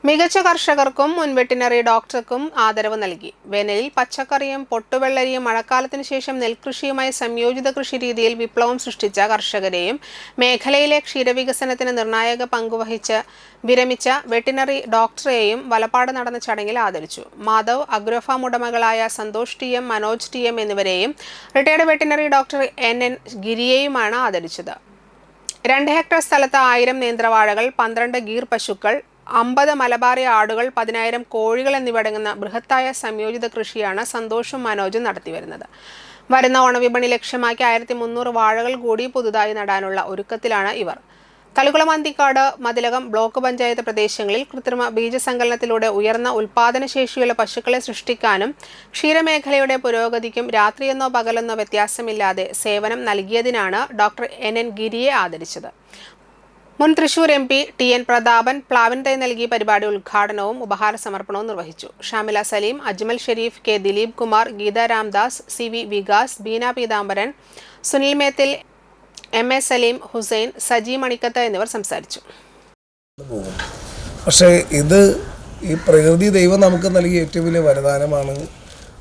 മികച്ച കർഷകർക്കും മുൻ വെറ്റിനറി ഡോക്ടർക്കും ആദരവ് നൽകി. വേനലിൽ പച്ചക്കറിയും പൊട്ടുവെള്ളരിയും മഴക്കാലത്തിന് ശേഷം നെൽകൃഷിയുമായി സംയോജിത കൃഷി രീതിയിൽ വിപ്ലവം സൃഷ്ടിച്ച കർഷകരെയും മേഖലയിലെ ക്ഷീരവികസനത്തിന് നിർണായക പങ്കുവഹിച്ച് വിരമിച്ച വെറ്റിനറി ഡോക്ടറെയും വലപ്പാട് നടന്ന ചടങ്ങിൽ ആദരിച്ചു. മാധവ് അഗ്രോഫാം ഉടമകളായ Santhosh T M, Manoj T M എന്നിവരെയും റിട്ടയർഡ് വെറ്റിനറി ഡോക്ടർ എൻ ഗിരിയെയുമാണ് ആദരിച്ചത്. 2 ഹെക്ടർ സ്ഥലത്ത് 1000 നേന്ത്രവാഴകൾ, 12 ഗീർ പശുക്കൾ, 50 മലബാറി ആടുകൾ, 10,000 കോഴികൾ എന്നിവയടങ്ങുന്ന ബൃഹത്തായ സംയോജിത കൃഷിയാണ് സന്തോഷും മനോജും നടത്തിവരുന്നത്. വരുന്ന ഓണവിപണി ലക്ഷ്യമാക്കി 1300 വാഴകൾ കൂടി പുതുതായി നടാനുള്ള ഒരുക്കത്തിലാണ് ഇവർ. തളിക്കുളം അന്തിക്കാട്, മതിലകം ബ്ലോക്ക് പഞ്ചായത്ത് പ്രദേശങ്ങളിൽ കൃത്രിമ ബീജസങ്കലനത്തിലൂടെ ഉയർന്ന ഉൽപാദനശേഷിയുള്ള പശുക്കളെ സൃഷ്ടിക്കാനും ക്ഷീരമേഖലയുടെ പുരോഗതിക്കും രാത്രിയെന്നോ പകലെന്നോ വ്യത്യാസമില്ലാതെ സേവനം നൽകിയതിനാണ് ഡോക്ടർ എൻ ഗിരിയെ ആദരിച്ചത്. മുൻ Thrissur MP T N Prathapan പ്ലാവിൻ തൈ നൽകി പരിപാടി ഉദ്ഘാടനവും ഉപഹാര സമർപ്പണവും നിർവഹിച്ചു. Shamila Saleem, Ajmal Shereef, K Dileep Kumar, Geetha Ramdas, CV Vikas, Beena Peethambaran, Sunil Methil, MA Saleem, Hussain, Saji Manikkath എന്നിവർ സംസാരിച്ചു. പക്ഷേ ഇത് ഈ പ്രകൃതി ദൈവം നമുക്ക് നൽകിയ ഏറ്റവും വലിയ വരദാനമാണ്.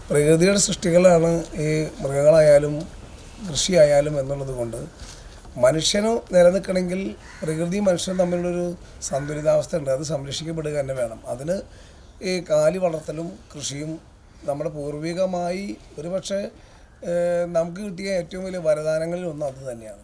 പ്രകൃതിയുടെ സൃഷ്ടികളാണ് ഈ മൃഗങ്ങളായാലും കൃഷിയായാലും എന്നുള്ളത് കൊണ്ട് മനുഷ്യന് നിലനിൽക്കണമെങ്കിൽ പ്രകൃതിയും മനുഷ്യനും തമ്മിലുള്ളൊരു സന്തുലിതാവസ്ഥ ഉണ്ട്. അത് സംരക്ഷിക്കപ്പെടുക തന്നെ വേണം. അതിന് ഈ കാലി വളർത്തലും കൃഷിയും നമ്മുടെ പൂർവികമായി ഒരുപക്ഷെ നമുക്ക് കിട്ടിയ ഏറ്റവും വലിയ വരദാനങ്ങളിൽ ഒന്ന് അത് തന്നെയാണ്.